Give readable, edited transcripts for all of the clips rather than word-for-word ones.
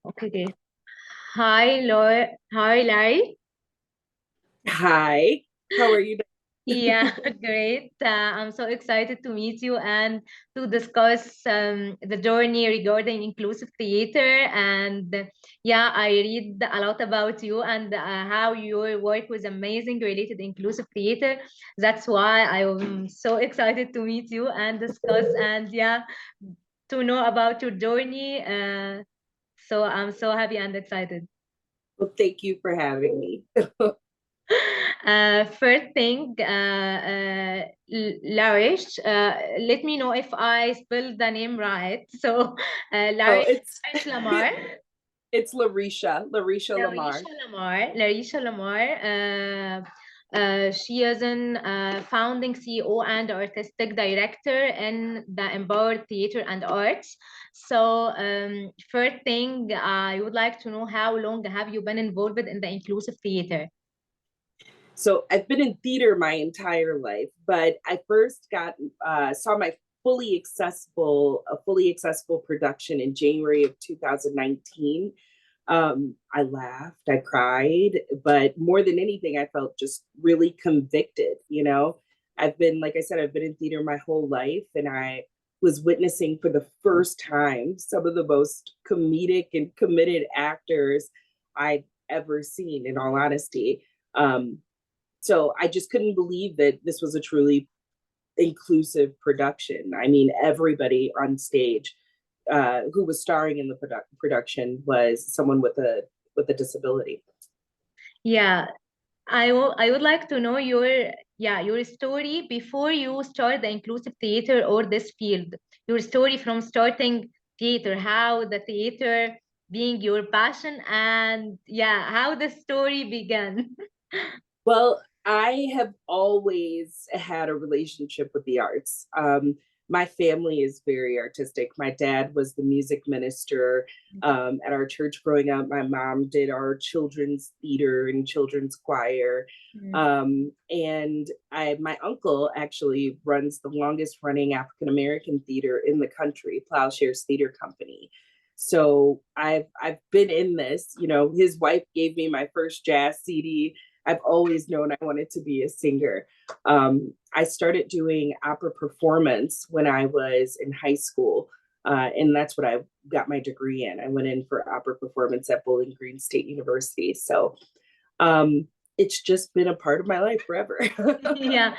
Okay, great. Hi, Laura. Hi, Larry. Hi, how are you? Yeah, great. I'm so excited to meet you and to discuss the journey regarding inclusive theater. And yeah, I read a lot about you and how your work was amazing related to inclusive theater. That's why I'm so excited to meet you and discuss and yeah, to know about your journey. So I'm so happy and excited. Well, thank you for having me. First thing, LaRiche, let me know if I spelled the name right. So, Oh, LaRiche Lamar, it's LaRiche Lamar. LaRiche Lamar. She is an founding CEO and artistic director in the Empowered Theater and Arts. So, first thing, I would like to know how long have you been involved in the inclusive theater? So I've been in theater my entire life, but I first got saw my fully accessible production in January of 2019. I laughed, I cried, but more than anything, I felt just really convicted. I've been, like I said, I've been in theater my whole life, and I was witnessing for the first time some of the most comedic and committed actors I've ever seen, in all honesty. Um, so I just couldn't believe that this was a truly inclusive production. I mean, everybody on stage who was starring in the production was someone with a disability. Yeah, I would like to know your story before you start the inclusive theater or this field. Your story from starting theater, how the theater being your passion, and yeah, how the story began. Well, I have always had a relationship with the arts. My family is very artistic. My dad was the music minister at our church growing up. My mom did our children's theater and children's choir. Mm. My uncle actually runs the longest running African American theater in the country, Plowshares Theater Company. So I've been in this. His wife gave me my first jazz CD. I've always known I wanted to be a singer. I started doing opera performance when I was in high school, and that's what I got my degree in. I went in for opera performance at Bowling Green State University. So it's just been a part of my life forever. Yeah,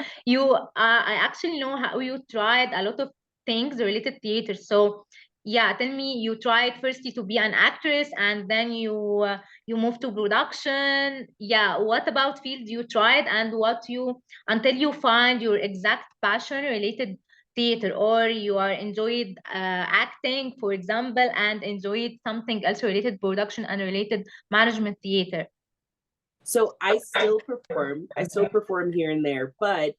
I actually know how you tried a lot of things related theater. So, yeah, tell me, you tried firstly to be an actress, and then you moved to production. Yeah, what about field you tried, and what you until you find your exact passion related theater, or you are enjoyed acting, for example, and enjoyed something else related production and related management theater. So I still perform here and there, but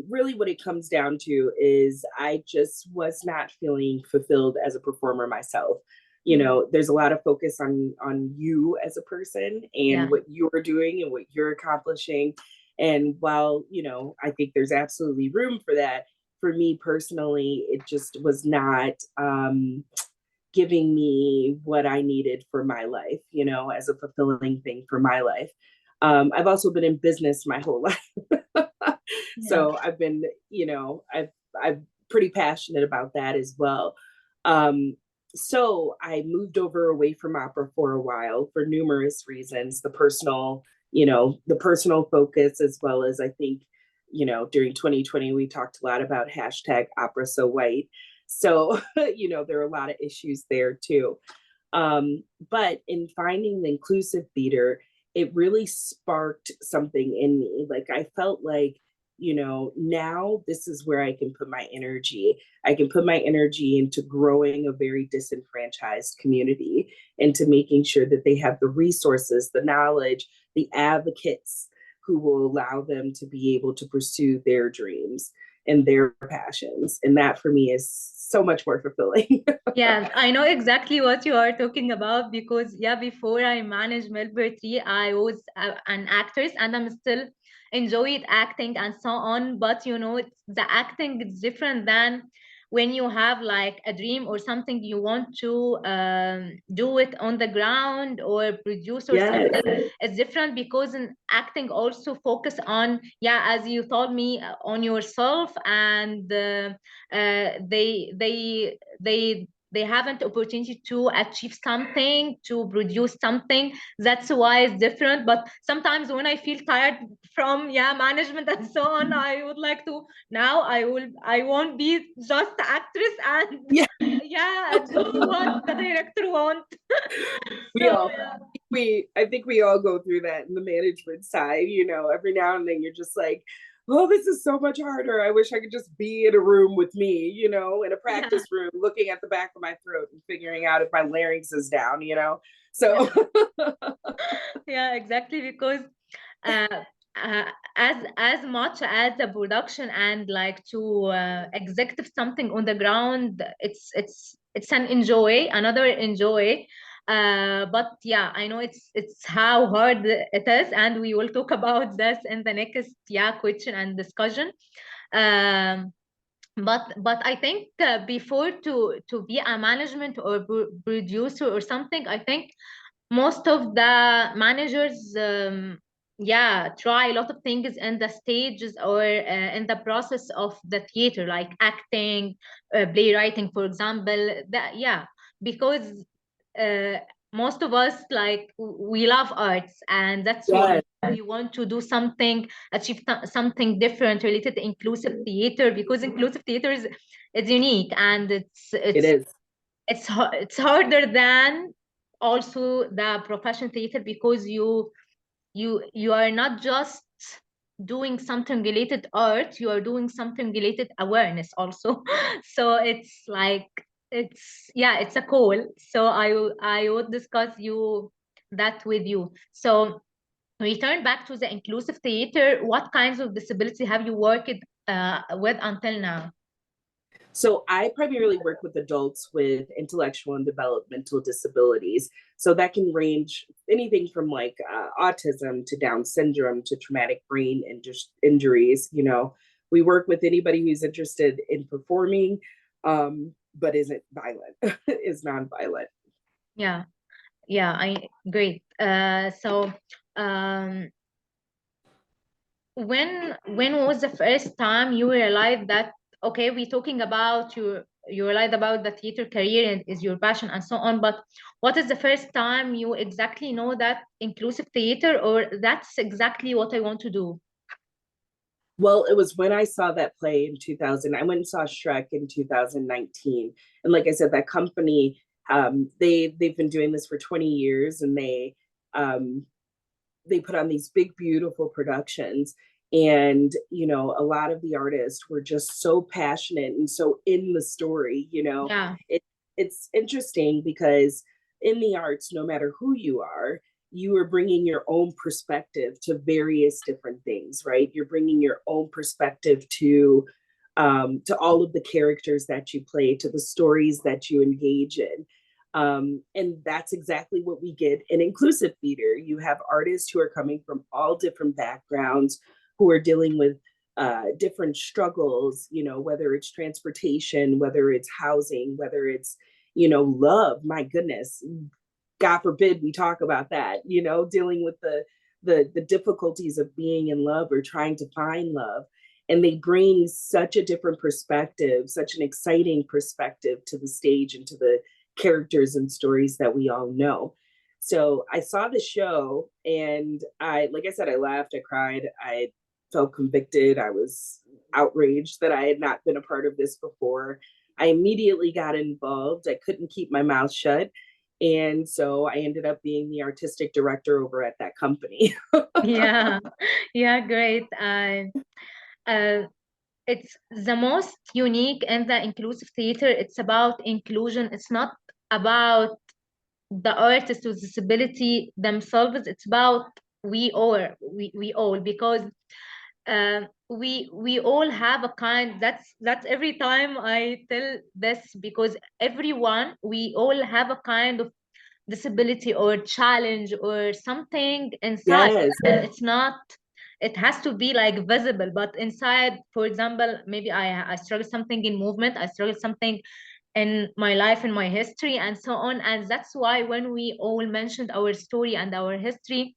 really what it comes down to is I just was not feeling fulfilled as a performer myself. There's a lot of focus on you as a person Yeah. and what you're doing and what you're accomplishing. And while, I think there's absolutely room for that, for me personally, it just was not giving me what I needed for my life, as a fulfilling thing for my life. I've also been in business my whole life. Yeah. So I've been, I'm pretty passionate about that as well. Um, so I moved over away from opera for a while for numerous reasons, the personal focus, as well as I think, during 2020, we talked a lot about hashtag opera so white. So, there are a lot of issues there too. But in finding the inclusive theater, it really sparked something in me. Like I felt like, now this is where I can put my energy. I can put my energy into growing a very disenfranchised community, into making sure that they have the resources, the knowledge, the advocates who will allow them to be able to pursue their dreams and their passions. And that for me is so much more fulfilling. Yeah, I know exactly what you are talking about because yeah, before I managed Mulberry Tree, I was an actress and I'm still enjoyed acting and so on. But it's, the acting is different than when you have like a dream or something you want to do it on the ground or produce or Yes. something, it's different, because in acting also focus on, yeah, as you told me, on yourself, and they haven't opportunity to achieve something, to produce something. That's why it's different. But sometimes when I feel tired from, yeah, management and so on, I would like to, now I won't be just actress and Yeah. yeah, do what the director want. We So all I think we all go through that in the management side, you know, every now and then you're just like, oh, this is so much harder. I wish I could just be in a room with me, you know, in a yeah, practice room, looking at the back of my throat and figuring out if my larynx is down, you know. yeah, So yeah, exactly, because uh, uh, as much as the production and like to executive something on the ground, it's an enjoy, another enjoy. But yeah, I know it's how hard it is, and we will talk about this in the next, yeah, question and discussion. Um, but I think before to be a management or producer or something, I think most of the managers, yeah, try a lot of things in the stages or in the process of the theater, like acting, playwriting, for example. That, yeah, because uh, most of us, like, we love arts, and that's why yes, we want to do something, achieve something different related to inclusive theater, because inclusive theater is unique, and it is. it's harder than also the professional theater, because you are not just doing something related art, you are doing something related awareness also. So it's like, it's, yeah, it's a call. So I would discuss you that with you. So return back to the inclusive theater, what kinds of disability have you worked with until now? So I primarily work with adults with intellectual and developmental disabilities. So that can range anything from like autism to Down syndrome to traumatic brain injuries. You know, we work with anybody who's interested in performing, but isn't violent, is nonviolent. Yeah, yeah, I great. So um when was the first time you realized that, okay, we're talking about you realized about the theater career and is your passion and so on, but what is the first time you exactly know that inclusive theater, or that's exactly what I want to do? Well, it was when I saw that play in 2000. I went and saw Shrek in 2019. And like I said, that company, they've been doing this for 20 years, and um, they put on these big, beautiful productions. And, you know, a lot of the artists were just so passionate and so in the story, you know. Yeah, It's interesting because in the arts, no matter who you are bringing your own perspective to various different things, right? You're bringing your own perspective to all of the characters that you play, to the stories that you engage in. And that's exactly what we get in inclusive theater. You have artists who are coming from all different backgrounds, who are dealing with different struggles, you know, whether it's transportation, whether it's housing, whether it's, you know, love. My goodness, God forbid we talk about that, you know, dealing with the difficulties of being in love or trying to find love. And they bring such a different perspective, such an exciting perspective to the stage and to the characters and stories that we all know. So I saw the show, and like I said, I laughed, I cried, I felt convicted, I was outraged that I had not been a part of this before. I immediately got involved. I couldn't keep my mouth shut. And so I ended up being the artistic director over at that company. yeah, yeah, great. Uh, it's the most unique in the inclusive theater. It's about inclusion. It's not about the artists with disability themselves. It's about we all, because we all have a kind, that's every time I tell this, because everyone, we all have a kind of disability or challenge or something inside, Yes. and it has to be like visible, but inside, for example, maybe I struggle something in movement, I struggle something in my life, in my history, and so on. And that's why when we all mentioned our story and our history,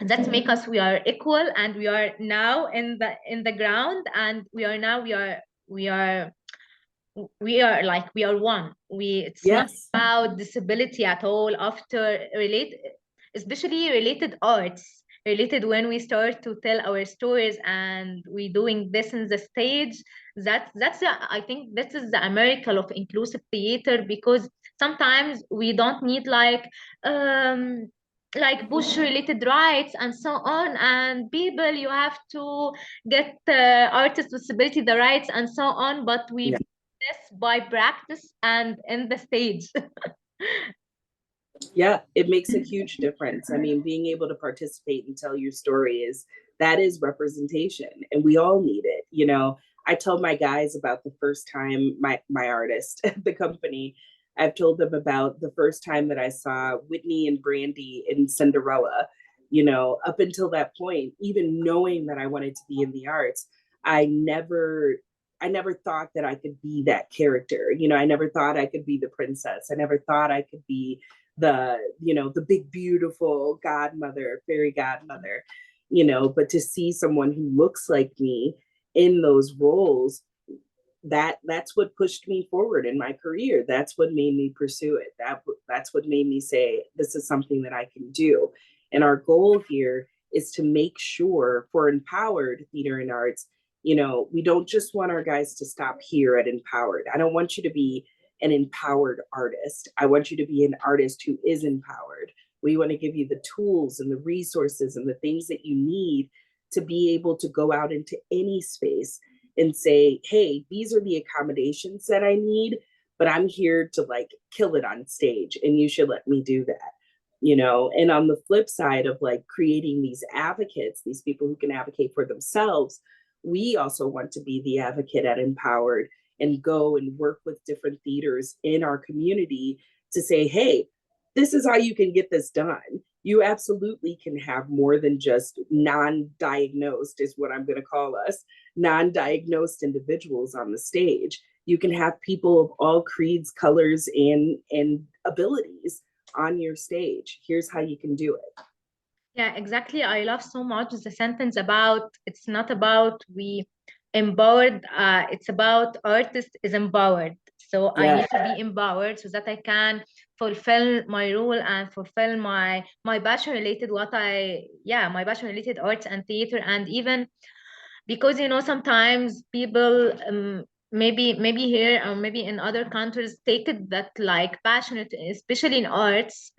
that make us, we are equal, and we are now in the ground, and we are now, we are like, we are one. It's not Yes. about disability at all. After especially related arts, related, when we start to tell our stories and we doing this in the stage, I think this is the miracle of inclusive theater, because sometimes we don't need like push related rights and so on, and people, you have to get artists with disability the rights and so on, but we Yeah. this by practice and in the stage. Yeah, it makes a huge difference. I mean, being able to participate and tell your story that is representation, and we all need it. You know, I tell my guys about the first time my artist at the company, I've told them about the first time that I saw Whitney and Brandy in Cinderella. You know, up until that point, even knowing that I wanted to be in the arts, I never I never thought that I could be that character. You know, I never thought I could be the princess. I never thought I could be the big beautiful godmother, fairy godmother, but to see someone who looks like me in those roles, that's what pushed me forward in my career. That's what made me pursue it. That's what made me say, this is something that I can do. And our goal here is to make sure, for empowered theater and arts, we don't just want our guys to stop here at empowered. I don't want you to be an empowered artist. I want you to be an artist who is empowered. We want to give you the tools and the resources and the things that you need to be able to go out into any space and say, hey, these are the accommodations that I need, but I'm here to like kill it on stage, and you should let me do that. And on the flip side of like creating these advocates, these people who can advocate for themselves, we also want to be the advocate at Empowered and go and work with different theaters in our community to say, hey, this is how you can get this done. You absolutely can have more than just non-diagnosed, is what I'm going to call us, non-diagnosed individuals on the stage. You can have people of all creeds, colors, and abilities on your stage. Here's how you can do it. Yeah, exactly. I love so much the sentence about, it's not about we empowered, it's about artist is empowered. So I need to be empowered so that I can fulfill my role and fulfill my passion related my passion related arts and theater. And even because sometimes people maybe here or maybe in other countries take it that like passionate, especially in arts,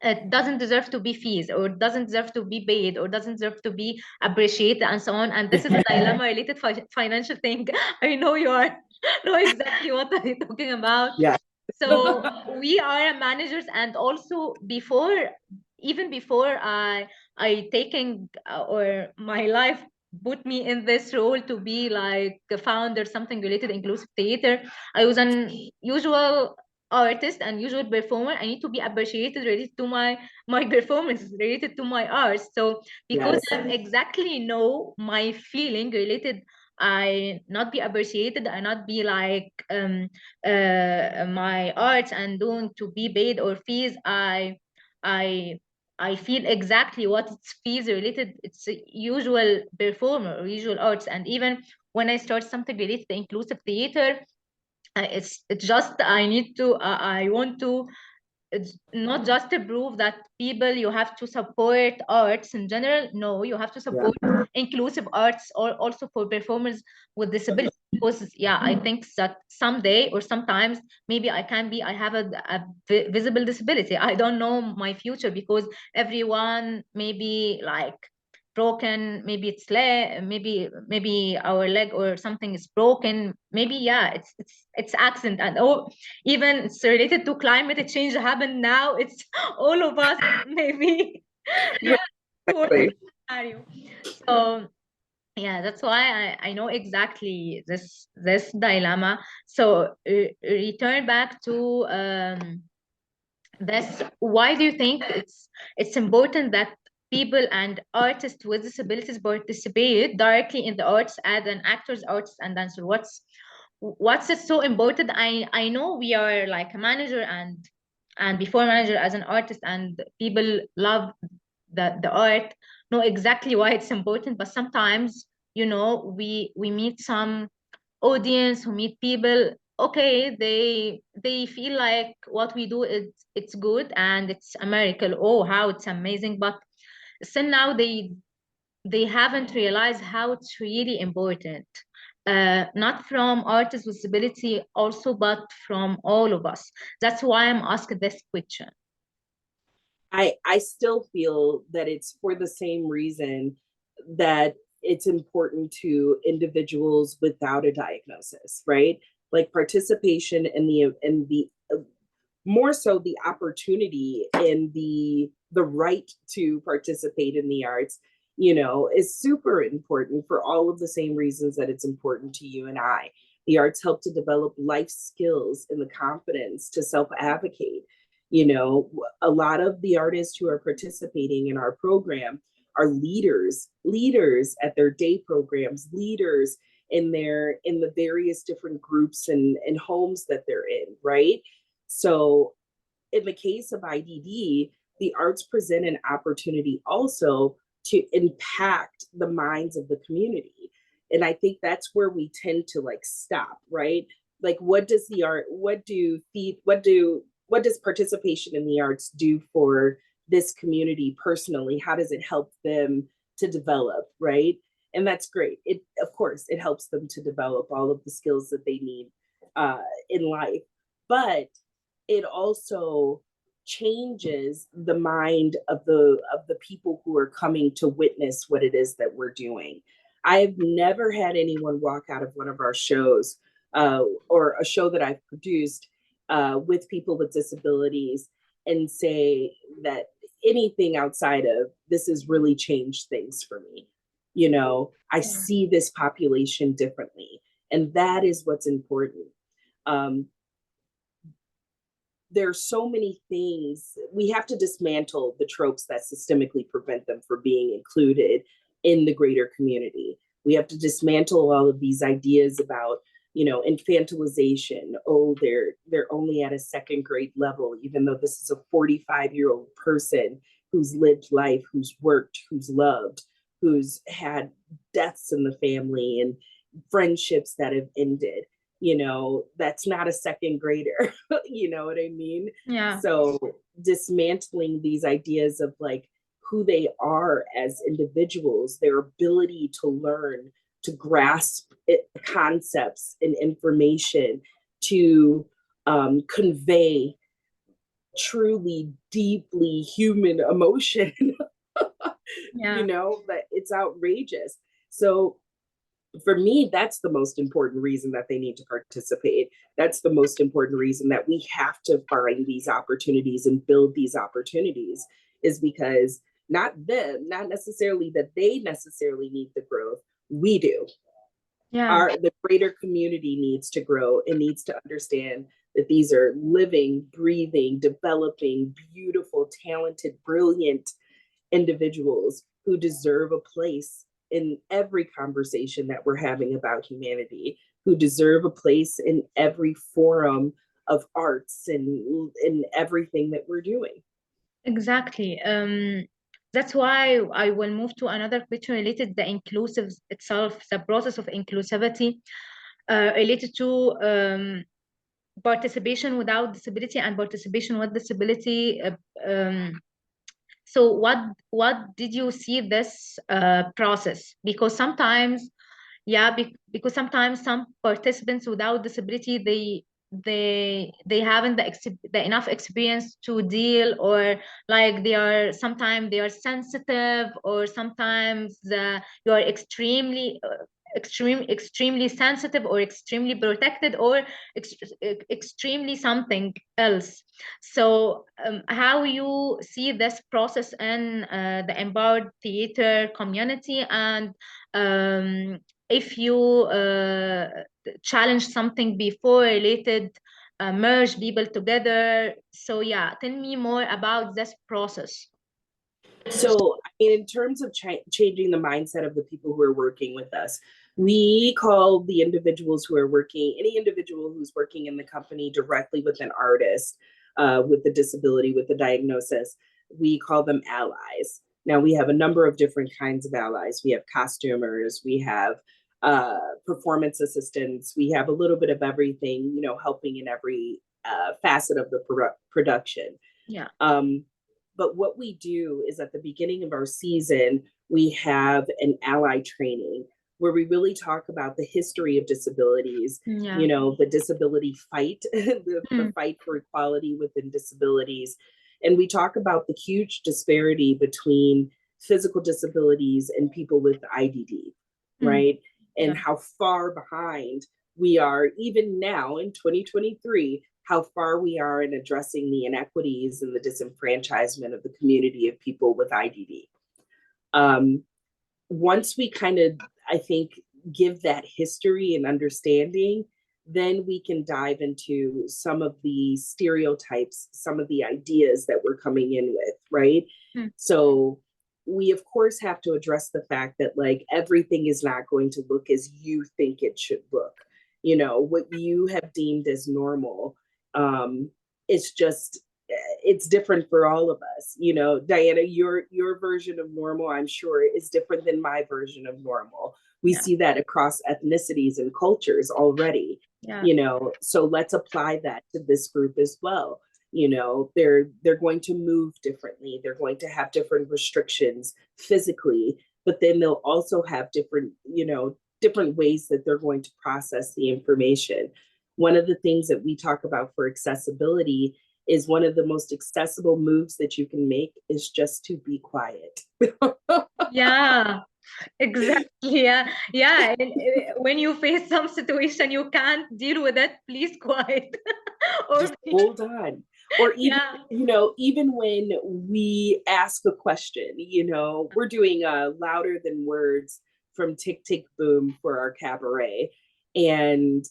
it doesn't deserve to be fees, or doesn't deserve to be paid, or doesn't deserve to be appreciated, and so on. And this is a dilemma related financial thing. I know you are know exactly what I'm talking about. Yeah. So we are managers, and also even before I taking or my life put me in this role to be like a founder, something related inclusive theater. I was an usual artist and usual performer. I need to be appreciated related to my performance, related to my art. So because I exactly know my feeling related, I not be appreciated, I not be like my arts and doing to be paid or fees. I I feel exactly what it's fees related. It's a usual performer or usual arts. And even when I start something related to inclusive theater, it's just I need to I want to, it's not just to prove that people, you have to support arts in general. No, you have to support inclusive arts, or also for performers with disabilities. Because I think that someday or sometimes maybe I have a visible disability. I don't know my future, because everyone maybe like broken, maybe maybe our leg or something is broken, maybe it's accident. And even it's related to climate change happened now, it's all of us maybe Exactly. so that's why I know exactly this dilemma. So return back to this, why do you think it's important that people and artists with disabilities participate directly in the arts as an actors, artists, and dancer? What's it so important? I know we are like a manager and before manager as an artist, and people love the art, know exactly why it's important, but sometimes, you know, we meet some audience who meet people, okay, they feel like what we do is it's good and it's a miracle, oh how it's amazing, but still now they haven't realized how it's really important, not from artists with disability also, but from all of us. That's why I'm asking this question. I still feel that it's for the same reason that it's important to individuals without a diagnosis, right? Like participation in the more so the opportunity and the right to participate in the arts, is super important for all of the same reasons that it's important to you and I. The arts help to develop life skills and the confidence to self-advocate. A lot of the artists who are participating in our program are leaders at their day programs, leaders in the various different groups and homes that they're in, right? So in the case of IDD, the arts present an opportunity also to impact the minds of the community. And I think that's where we tend to like stop, right? Like what does the art, what does participation in the arts do for this community personally? How does it help them to develop, right? And that's great. It, of course, it helps them to develop all of the skills that they need in life. But it also changes the mind of the people who are coming to witness what it is that we're doing. I've never had anyone walk out of one of our shows or a show that I've produced with people with disabilities and say that anything outside of this has really changed things for me. I see this population differently, and that is what's important. There's so many things. We have to dismantle the tropes that systemically prevent them from being included in the greater community. We have to dismantle all of these ideas about, infantilization. Oh, they're only at a second grade level, even though this is a 45-year-old person who's lived life, who's worked, who's loved, who's had deaths in the family and friendships that have ended. That's not a second grader. You know what I mean? Yeah. So dismantling these ideas of like who they are as individuals, their ability to learn, to grasp concepts and information, to convey truly deeply human emotion. Yeah. That it's outrageous. So for me, that's the most important reason that they need to participate. That's the most important reason that we have to find these opportunities and build these opportunities, is because not necessarily that they necessarily need the growth. We do. Yeah. The greater community needs to grow and needs to understand that these are living, breathing, developing, beautiful, talented, brilliant individuals who deserve a place in every conversation that we're having about humanity, who deserve a place in every forum of arts and in everything that we're doing. Exactly. That's why I will move to another question related to the inclusive itself, the process of inclusivity, related to participation without disability and participation with disability. So what did you see this process? Because sometimes, yeah, because sometimes some participants without disability, they haven't the enough experience to deal, or like they are sometimes they are sensitive, or sometimes you are extremely sensitive, or extremely protected, or ex extremely something else. So how you see this process in the empowered theater community, and um, if you challenge something before related, merge people together. So yeah, tell me more about this process. So, I mean, in terms of changing the mindset of the people who are working with us, we call the individuals who are working, any individual who's working in the company directly with an artist with the disability, with the diagnosis, we call them allies. Now, we have a number of different kinds of allies. We have costumers, we have performance assistants, we have a little bit of everything, you know, helping in every facet of the production. Yeah. But what we do is at the beginning of our season, we have an ally training where we really talk about the history of disabilities, Yeah. you know, the disability fight, the fight for equality within disabilities. And we talk about the huge disparity between physical disabilities and people with IDD, right? And Yeah. how far behind we are, even now in 2023, how far we are in addressing the inequities and the disenfranchisement of the community of people with IDD. Once we kind of, I think, give that history and understanding, then we can dive into some of the stereotypes, some of the ideas that we're coming in with, right? So we, of course, have to address the fact that, like, everything is not going to look as you think it should look. You know, what you have deemed as normal, it's just, it's different for all of us. You know, Diana, your version of normal, I'm sure, is different than my version of normal. We see that across ethnicities and cultures already. You know, so let's apply that to this group as well. You know, they're going to move differently, they're going to have different restrictions physically, but then they'll also have different, you know, different ways that they're going to process the information. One of the things that we talk about for accessibility is one of the most accessible moves that you can make is just to be quiet. Yeah, exactly. Yeah. When you face some situation you can't deal with it, please quiet. Or just hold on. Or even, you know, even when we ask a question, you know, we're doing Louder Than Words from Tick Tick Boom for our cabaret. And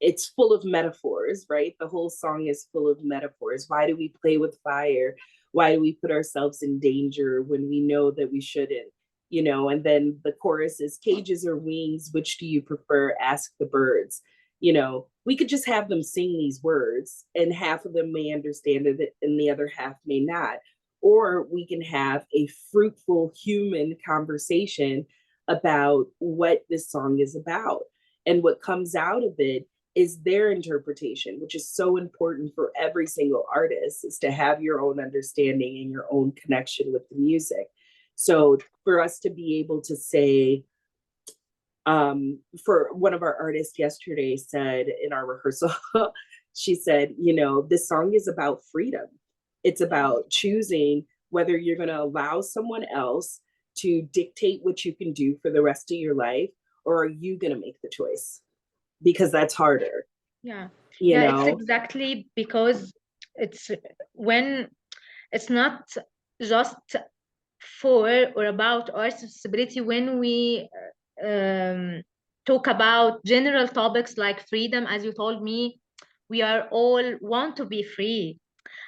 it's full of metaphors, right? The whole song is full of metaphors. Why do we play with fire? Why do we put ourselves in danger when we know that we shouldn't? You know, and then the chorus is cages or wings, which do you prefer? Ask the birds. You know, we could just have them sing these words and half of them may understand it and the other half may not. Or we can have a fruitful human conversation about what this song is about. And what comes out of it is their interpretation, which is so important for every single artist, is to have your own understanding and your own connection with the music. So for us to be able to say, for one of our artists yesterday said in our rehearsal, she said, you know, this song is about freedom. It's about choosing whether you're going to allow someone else to dictate what you can do for the rest of your life, or are you going to make the choice? Because that's harder. Yeah. You know? It's exactly because it's when it's not just for or about arts disability. When we talk about general topics like freedom, as you told me, we are all want to be free.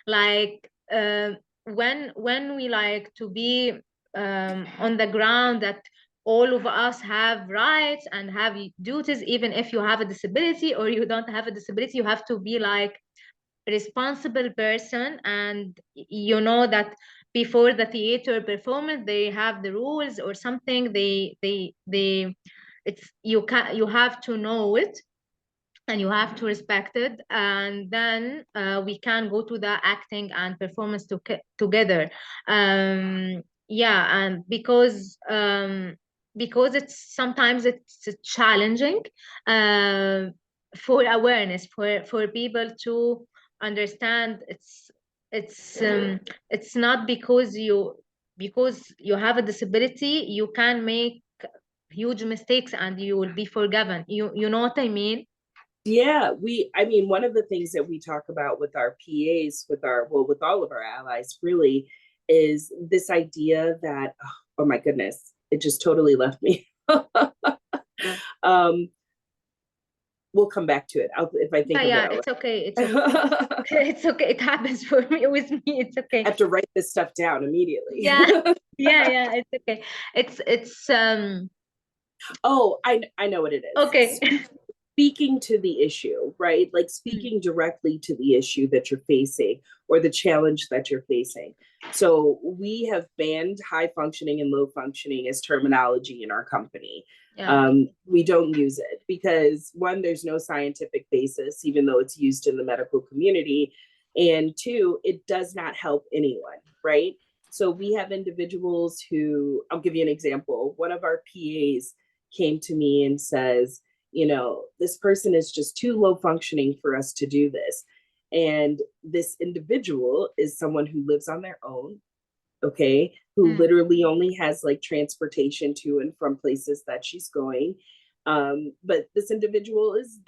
Like when we like to be on the ground that all of us have rights and have duties, even if you have a disability or you don't have a disability, you have to be like responsible person. And you know that before the theater performance they have the rules or something, they it's you have to know it and you have to respect it, and then we can go to the acting and performance together. Yeah, and because it's sometimes it's challenging uh, for awareness, for people to understand it's not because you have a disability you can make huge mistakes and you will be forgiven. You know what I mean? Yeah, I mean, one of the things that we talk about with our PAs, with all of our allies, really, is this idea that, oh my goodness, it just totally left me. um, we'll come back to it. If I think of Yeah, it, it's okay. It's okay. I It's okay. It happens for me with me. It's okay. have to write this stuff down immediately. Yeah. Yeah, it's okay. It's Oh, I know what it okay. is. Speaking to the issue, right? Like Mm, speaking directly to the issue that you're facing or the challenge that you're facing. So we have banned high functioning and low functioning as terminology in our company. yeah. We don't use it because one, there's no scientific basis, even though it's used in the medical community. And two, it does not help anyone, right? So we have individuals who, I'll give you an example. One of our PAs came to me and says, you know, this person is just too low functioning for us to do this. And this individual is someone who lives on their own, okay, who Mm, literally only has like transportation to and from places that she's going. But this individual is,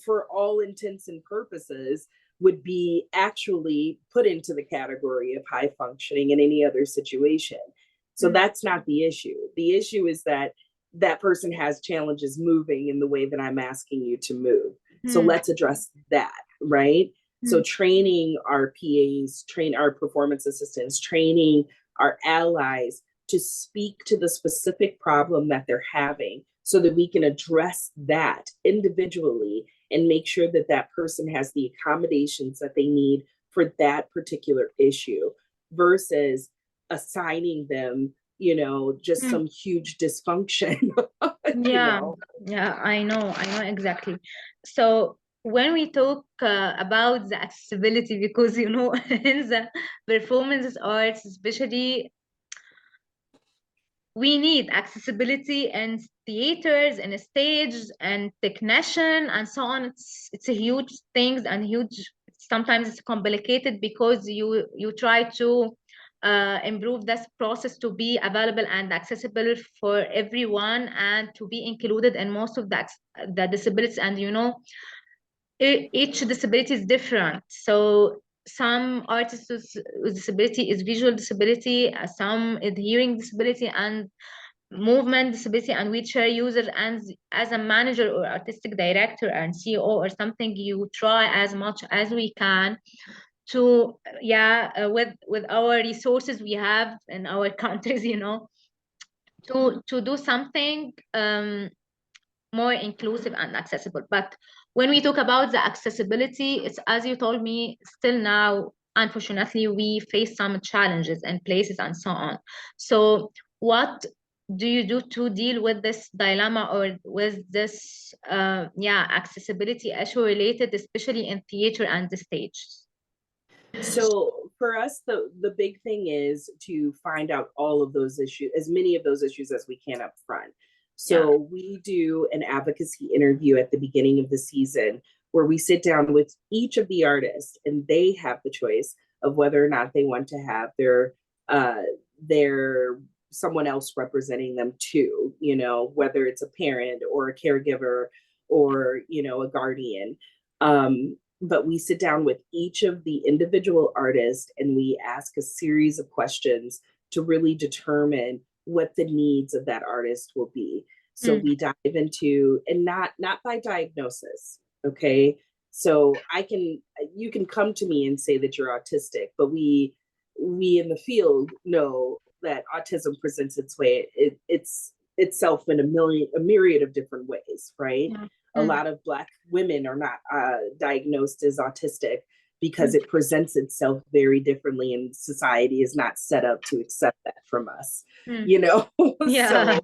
for all intents and purposes, would be actually put into the category of high functioning in any other situation. So mm, that's not the issue. The issue is that that person has challenges moving in the way that I'm asking you to move. So mm, let's address that, right? So mm, training our PAs, train our performance assistants, training our allies to speak to the specific problem that they're having so that we can address that individually and make sure that that person has the accommodations that they need for that particular issue versus assigning them, you know, just mm. some huge dysfunction, you Yeah, know. yeah, I know exactly. So when we talk about the accessibility, because you know, in the performance arts, especially, we need accessibility in theaters and stage and technician and so on. It's a huge things and huge. Sometimes it's complicated because you try to improve this process to be available and accessible for everyone and to be included in most of the disabilities. And you know, each disability is different. So some artists with disability is visual disability, some is hearing disability, and movement disability and wheelchair user. And as a manager or artistic director and CEO or something, you try as much as we can to with our resources we have in our countries, you know, to do something more inclusive and accessible. But when we talk about the accessibility, it's as you told me, still now, unfortunately, we face some challenges in places and so on. So what do you do to deal with this dilemma or with this accessibility issue related, especially in theater and the stage? So for us, the big thing is to find out all of those issues, as many of those issues as we can up front. Yeah. So we do an advocacy interview at the beginning of the season where we sit down with each of the artists and they have the choice of whether or not they want to have their someone else representing them too, you know, whether it's a parent or a caregiver or, you know, a guardian. But we sit down with each of the individual artists and we ask a series of questions to really determine what the needs of that artist will be. So Mm, we dive into, and not by diagnosis, okay? So you can come to me and say that you're autistic, but we in the field know that autism presents its way it's itself in a myriad of different ways, right? yeah. A Mm, lot of Black women are not diagnosed as autistic because mm, it presents itself very differently, and society is not set up to accept that from us, mm. you know. Yeah. So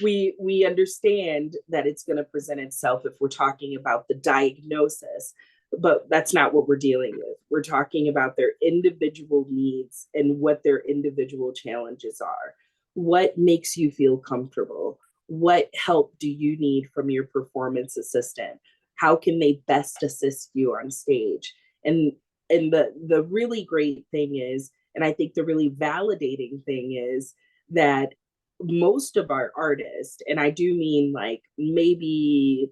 we understand that it's going to present itself if we're talking about the diagnosis, but that's not what we're dealing with. We're talking about their individual needs and what their individual challenges are. What makes you feel comfortable? What help do you need from your performance assistant? How can they best assist you on stage? And the really great thing is, and I think the really validating thing is that most of our artists, and I do mean like maybe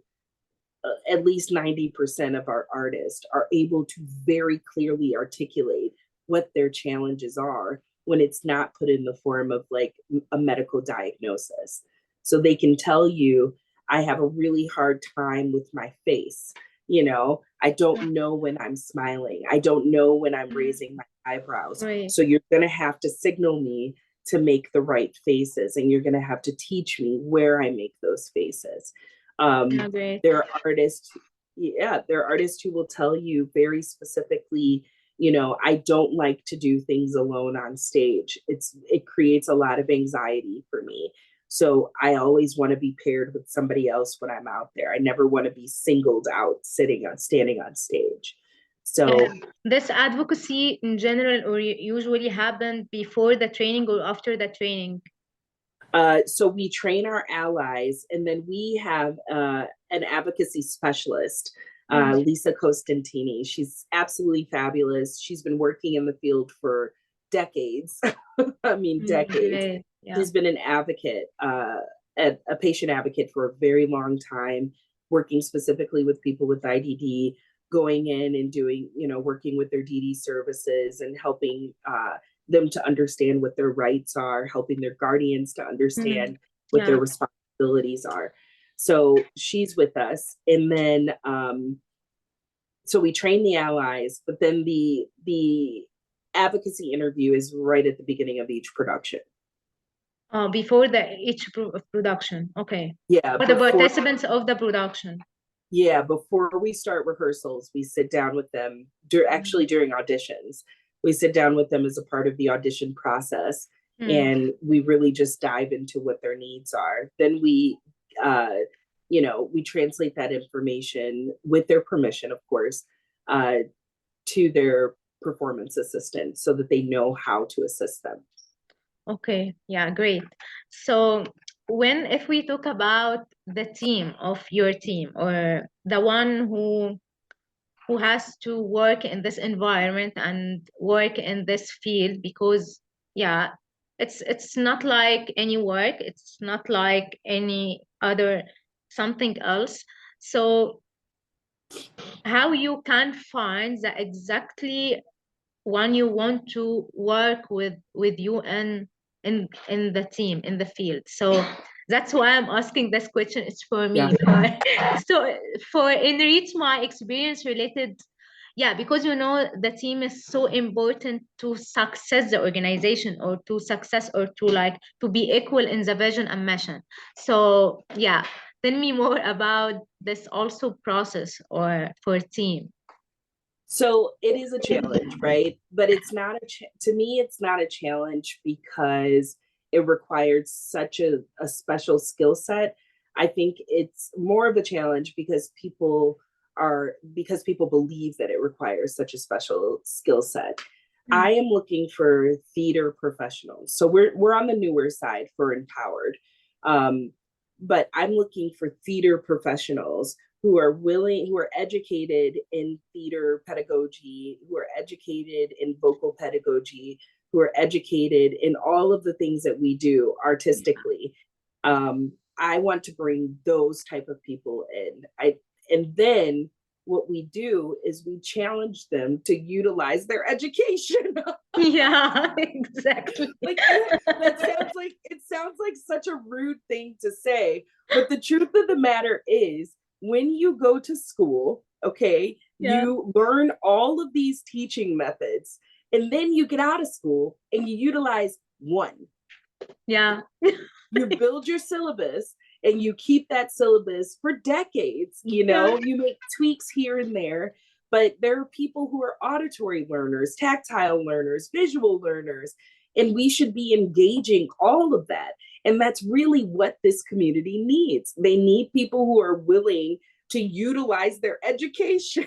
at least 90% of our artists, are able to very clearly articulate what their challenges are when it's not put in the form of like a medical diagnosis. So they can tell you, I have a really hard time with my face. You know, I don't know when I'm smiling. I don't know when I'm raising my eyebrows. Right. So you're going to have to signal me to make the right faces, and you're going to have to teach me where I make those faces. Great. There are artists, there are artists who will tell you very specifically, you know, I don't like to do things alone on stage. It creates a lot of anxiety for me. So I always want to be paired with somebody else when I'm out there. I never want to be singled out standing on stage. So this advocacy in general or usually happen before the training or after the training? So we train our allies, and then we have an advocacy specialist, Lisa Costantini. She's absolutely fabulous. She's been working in the field for decades. I mean, decades. Great. Yeah. She's been an advocate, a patient advocate for a very long time, working specifically with people with IDD, going in and doing, you know, working with their DD services and helping them to understand what their rights are, helping their guardians to understand what their responsibilities are. So she's with us. And then, so we train the allies, but then the advocacy interview is right at the beginning of each production. Before each production. Okay. Yeah. For the participants of the production. Yeah. Before we start rehearsals, we sit down with them actually during auditions. We sit down with them as a part of the audition process, and we really just dive into what their needs are. Then we, you know, we translate that information with their permission, of course, to their performance assistant so that they know how to assist them. Okay, yeah, great. So if we talk about the team of your team or the one who has to work in this environment and work in this field, because yeah, it's not like any work, it's not like any other something else. So how you can find the exactly one you want to work with you in the team in the field? So that's why I'm asking this question. It's for me. So for enrich my experience related, yeah, because you know the team is so important to success the organization or to success or to like to be equal in the vision and mission. So yeah, tell me more about this also process or for team. So it is a challenge, right? But it's not to me, it's not a challenge because it required such a special skill set. I think it's more of a challenge because people believe that it requires such a special skill set. I am looking for theater professionals. So we're on the newer side for empowered. But I'm looking for theater professionals who are educated in theater pedagogy, who are educated in vocal pedagogy, who are educated in all of the things that we do artistically. I want to bring those type of people in. And then what we do is we challenge them to utilize their education. Yeah, exactly. Like it sounds like such a rude thing to say, but the truth of the matter is when you go to school, okay, you learn all of these teaching methods, and then you get out of school and you utilize one. Yeah. You build your syllabus and you keep that syllabus for decades. You know, you make tweaks here and there, but there are people who are auditory learners, tactile learners, visual learners, and we should be engaging all of that. And that's really what this community needs. They need people who are willing to utilize their education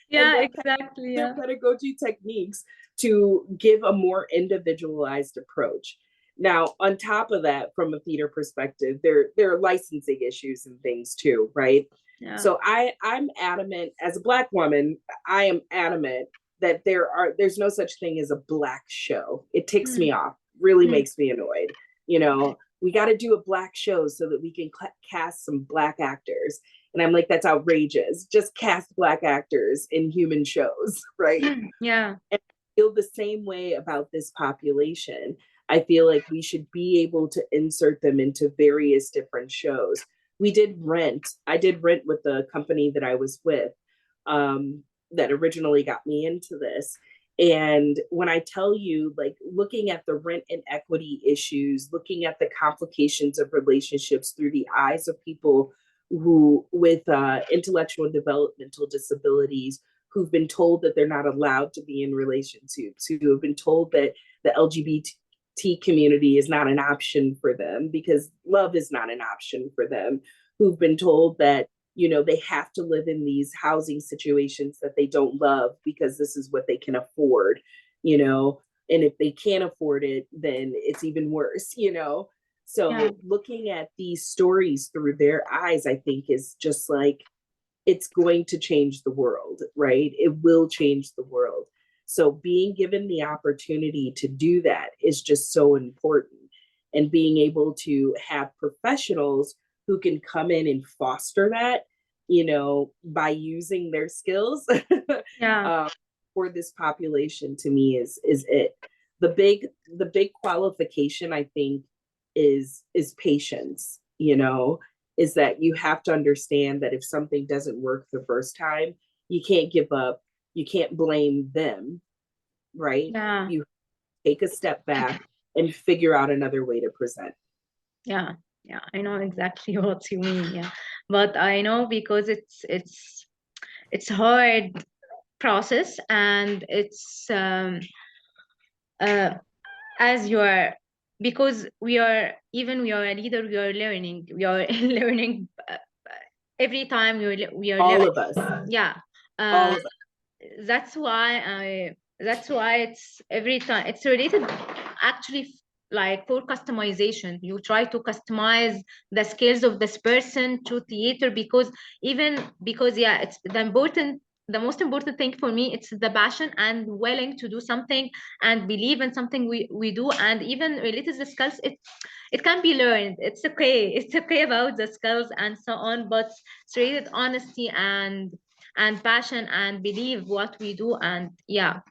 Yeah, exactly. their pedagogy techniques to give a more individualized approach. Now, on top of that, from a theater perspective, there are licensing issues and things too, right? Yeah. So I'm adamant, as a Black woman, I am adamant that there's no such thing as a Black show. It ticks me off, really makes me annoyed. You know, we got to do a Black show so that we can cast some Black actors. And I'm like, that's outrageous. Just cast Black actors in human shows, right? Yeah. And I feel the same way about this population. I feel like we should be able to insert them into various different shows we did rent. I did rent with the company that I was with, that originally got me into this. And when I tell you, like, looking at the rent and equity issues, looking at the complications of relationships through the eyes of people who with intellectual and developmental disabilities, who've been told that they're not allowed to be in relationships, who have been told that the LGBT community is not an option for them because love is not an option for them, who've been told that, you know, they have to live in these housing situations that they don't love because this is what they can afford, you know, and if they can't afford it, then it's even worse, you know. So Yeah, looking at these stories through their eyes, I think is just like, it's going to change the world, right? It will change the world. So being given the opportunity to do that is just so important. And being able to have professionals who can come in and foster that, you know, by using their skills yeah, uh, for this population, to me is it. The big qualification, I think, is patience, you know, is that you have to understand that if something doesn't work the first time, you can't give up. You can't blame them, right? yeah, You take a step back and figure out another way to present. yeah, yeah. I know exactly what you mean. Yeah, but I know because it's hard process, and it's uh as you are, because we are a leader, we are learning, we are learning every time we are All learning. of us, Yeah, all uh, of us. that's why I that's why it's every time it's related actually, like for customization, you try to customize the skills of this person to theater, because even because yeah, it's the most important thing for me, it's the passion and willing to do something and believe in something we do. And even related to the skills, it can be learned, it's okay, it's okay about the skills and so on, but it's related honesty and passion and believe what we do. And yeah,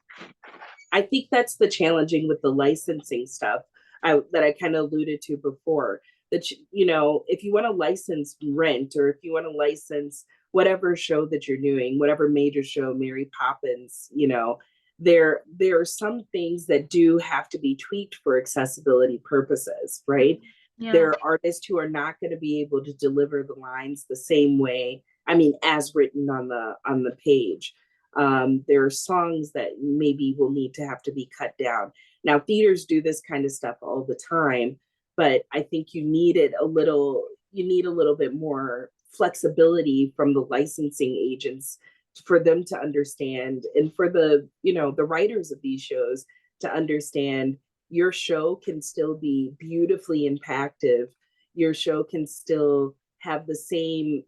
I think that's the challenging with the licensing stuff that I kind of alluded to before. That, you know, if you want to license Rent, or if you want to license whatever show that you're doing, whatever major show, Mary Poppins, you know, there are some things that do have to be tweaked for accessibility purposes, right? yeah, There are artists who are not going to be able to deliver the lines the same way. I mean, as written on the page. There are songs that maybe will need to have to be cut down. Now, theaters do this kind of stuff all the time, but I think you need a little bit more flexibility from the licensing agents for them to understand, and for the, you know, the writers of these shows to understand your show can still be beautifully impactful. Your show can still have the same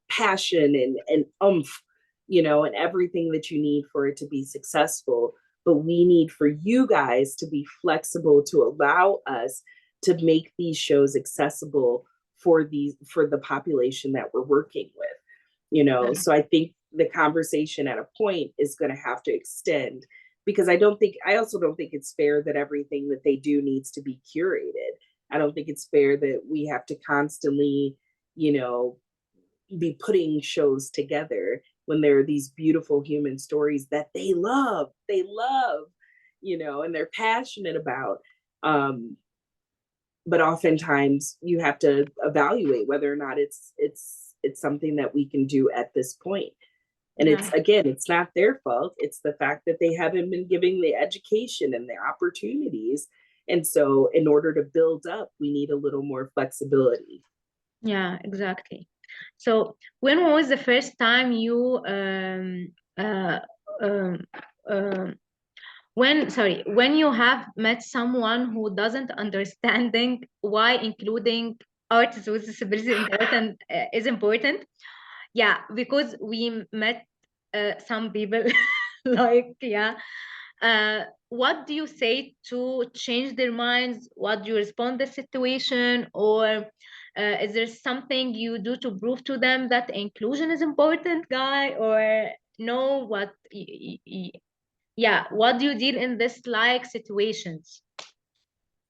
passion and oomph, you know, and everything that you need for it to be successful. But we need for you guys to be flexible to allow us to make these shows accessible for the population that we're working with, you know. So I think the conversation at a point is going to have to extend, because I also don't think it's fair that everything that they do needs to be curated. I don't think it's fair that we have to constantly, you know, be putting shows together when there are these beautiful human stories that they love, you know, and they're passionate about. Um, but oftentimes you have to evaluate whether or not it's something that we can do at this point. And yeah, it's, again, it's not their fault. It's the fact that they haven't been giving the education and the opportunities. And so in order to build up, we need a little more flexibility. yeah, exactly. So when was the first time you uh, um, um, when you have met someone who doesn't understanding why including artists with disabilities important is important? Yeah, because we met some people like, yeah, what do you say to change their minds? What do you respond to the situation? Or is there something you do to prove to them that inclusion is important, guy? Or no, yeah, what do you deal in this like situations?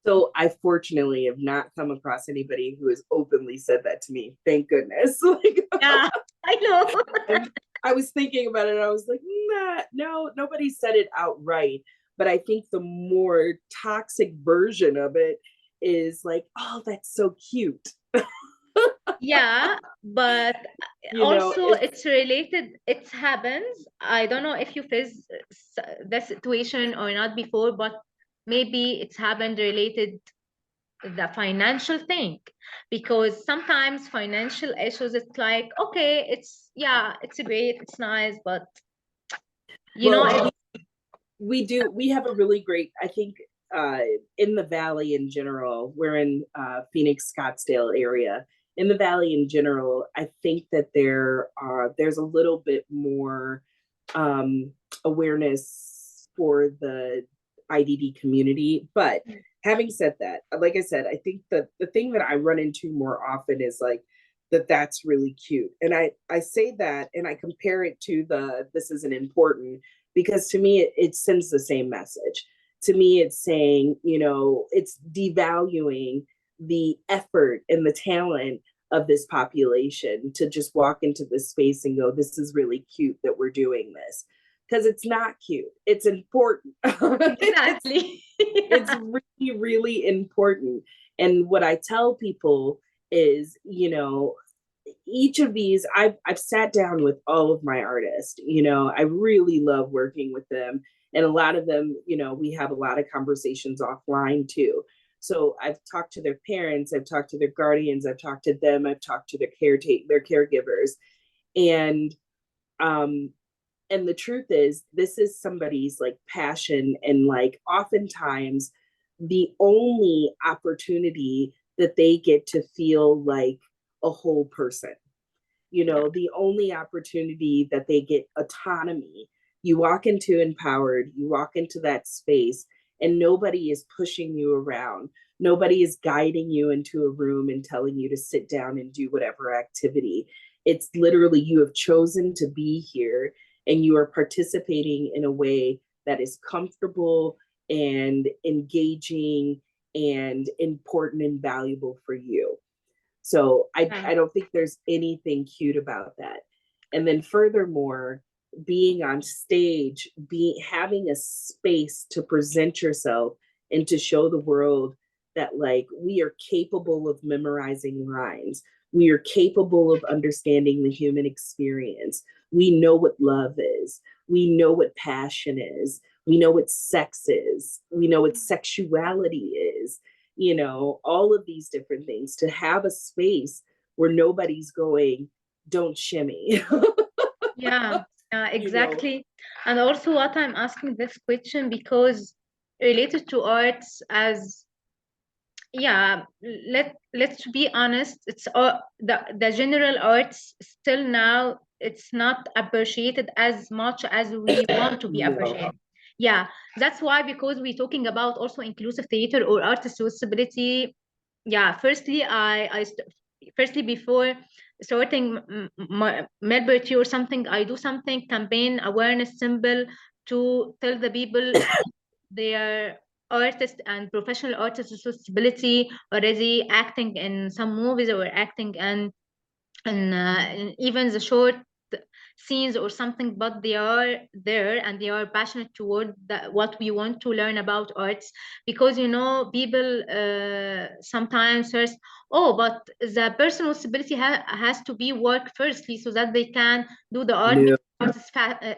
So I fortunately have not come across anybody who has openly said that to me. Thank goodness. Like, Yeah, I know. I was thinking about it. I was like, nah, no, nobody said it outright. But I think the more toxic version of it is like, oh, that's so cute. Yeah, but also It's it's related, it happens. I don't know if you face the situation or not before, but maybe it's happened related the financial thing, because sometimes financial issues, it's like, okay, it's, yeah, it's great, it's nice, but you know, well, we have a really great, I think, uh, in the valley in general. We're in Phoenix, Scottsdale area. In the valley in general, I think that there's a little bit more um, awareness for the IDD community. But having said that, like I said, I think that the thing that I run into more often is like that's really cute. And I say that and I compare it to the this isn't important, because to me it sends the same message. To me, it's saying, it's devaluing the effort and the talent of this population to just walk into this space and go, this is really cute that we're doing this. Because it's not cute, it's important. exactly. It's really, really important. And what I tell people is, each of these, I've sat down with all of my artists. I really love working with them. And a lot of them, we have a lot of conversations offline too. So I've talked to their parents, I've talked to their guardians, I've talked to them, I've talked to their caregivers. And um and the truth is, this is somebody's like passion, and like oftentimes the only opportunity that they get to feel like a whole person, Yeah. the only opportunity that they get autonomy. You walk into empowered, you walk into that space, and nobody is pushing you around. Nobody is guiding you into a room and telling you to sit down and do whatever activity. It's literally, you have chosen to be here and you are participating in a way that is comfortable and engaging and important and valuable for you. So Yeah. I don't think there's anything cute about that. And then furthermore, being on stage, having a space to present yourself and to show the world that like we are capable of memorizing lines. We are capable of understanding the human experience. We know what love is. We know what passion is. We know what sex is. We know what sexuality is. All of these different things, to have a space where nobody's going, don't shimmy. Yeah, you know, exactly. And also, what I'm asking this question because related to arts, as yeah, let's be honest, it's the general arts still now, it's not appreciated as much as we want to be no. appreciated. Yeah, that's why, because we're talking about also inclusive theater or artists with disability. Yeah, firstly, before starting Mulberry Tree or something, I do something campaign awareness symbol to tell the people they are artists and professional artists with disability already acting in some movies or acting in even the short scenes or something, but they are there and they are passionate toward what we want to learn about arts. Because people sometimes first, oh, but the person with disability has to be work firstly so that they can do the art. No.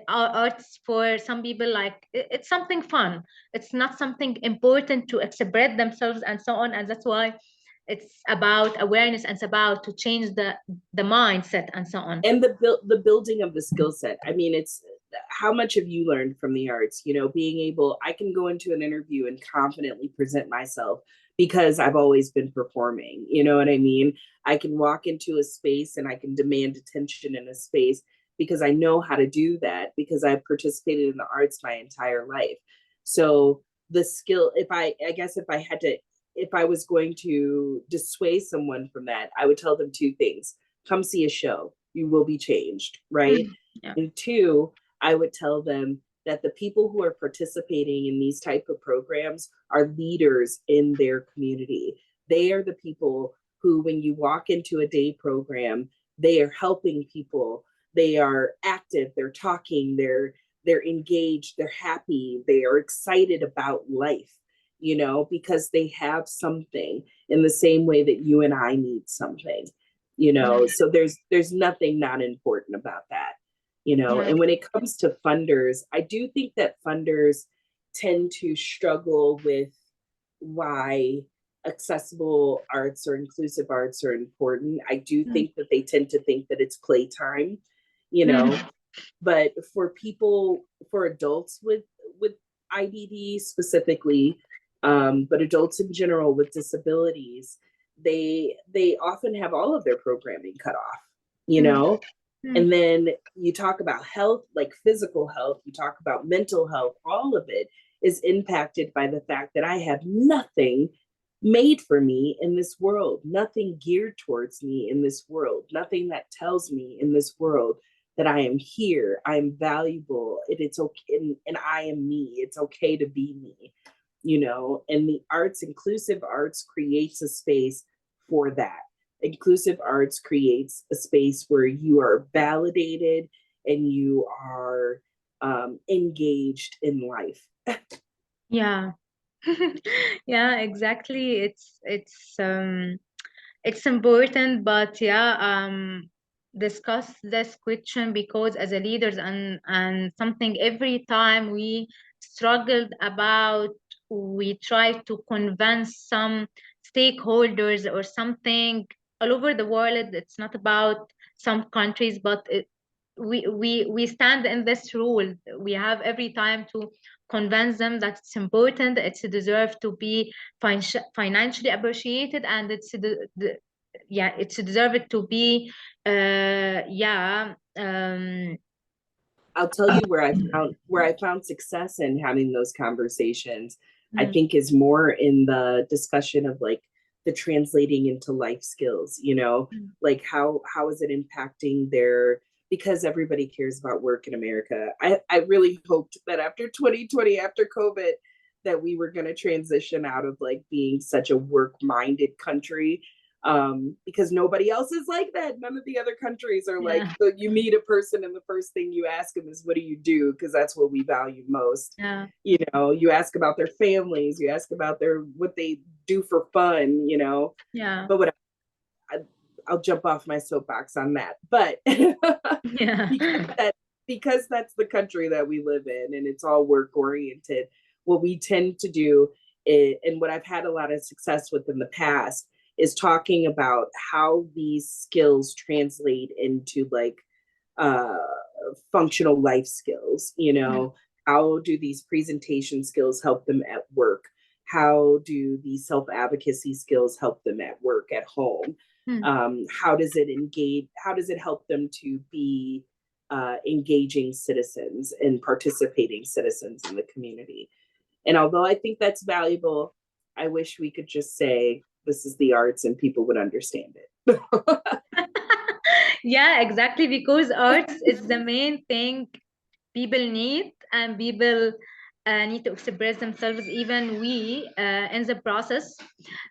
Arts for some people, like it's something fun, it's not something important to express themselves and so on. And that's why it's about awareness and it's about to change the mindset and so on. And the building of the skill set. I mean, it's how much have you learned from the arts? Being able, I can go into an interview and confidently present myself because I've always been performing. You know what I mean? I can walk into a space and I can demand attention in a space because I know how to do that, because I've participated in the arts my entire life. So the skill, I guess if I was going to dissuade someone from that, I would tell them two things: come see a show, you will be changed, right? Yeah. And two, I would tell them, that the people who are participating in these type of programs are leaders in their community. They are the people who, when you walk into a day program, they are helping people. They are active, they're talking, they're engaged, they're happy, they are excited about life, you know, because they have something in the same way that you and I need something, you know. Yeah. So there's nothing not important about that, you know. Yeah. And when it comes to funders, I do think that funders tend to struggle with why accessible arts or inclusive arts are important. I do Mm. think that they tend to think that it's playtime, you know. Mm. But for people, for adults with IDD specifically, but adults in general with disabilities, they often have all of their programming cut off, you Mm. know. Mm. And then you talk about health, like physical health, you talk about mental health, all of it is impacted by the fact that I have nothing made for me in this world, nothing geared towards me in this world, nothing that tells me in this world that I am here, I am valuable, it's okay, and I am me. It's okay to be me, you know. And the arts, inclusive arts, creates a space for that. Inclusive arts creates a space where you are validated and you are engaged in life. Yeah. Yeah, exactly. It's important, but yeah, discuss this question because as a leaders and something every time we struggled about, we try to convince some stakeholders or something all over the world. It's not about some countries, but we stand in this rule. We have every time to convince them that it's important, it's deserved to be financially appreciated, and yeah, it's deserved to be yeah I'll tell you where I found success in having those conversations. I mm, think is more in the discussion of like the translating into life skills, you know, mm, like how is it impacting their, because everybody cares about work in America. I really hoped that after 2020, after COVID, that we were going to transition out of like being such a work-minded country, because nobody else is like that. None of the other countries are like, yeah, you meet a person and the first thing you ask them is, what do you do? Because that's what we value most. yeah, You know, you ask about their families, you ask about their what they do for fun, you know. yeah, But what I, I'll jump off my soapbox on that. But yeah, because that because that's the country that we live in and it's all work oriented, what we tend to do is, and what I've had a lot of success with in the past, is talking about how these skills translate into like uh functional life skills, you mm, know. How do these presentation skills help them at work? How do these self-advocacy skills help them at work, at home? mm, How does it engage, how does it help them to be engaging citizens and participating citizens in the community? And although I think that's valuable, I wish we could just say this is the arts and people would understand it. yeah, exactly, because arts is the main thing people need, and people need to express themselves, even we in the process.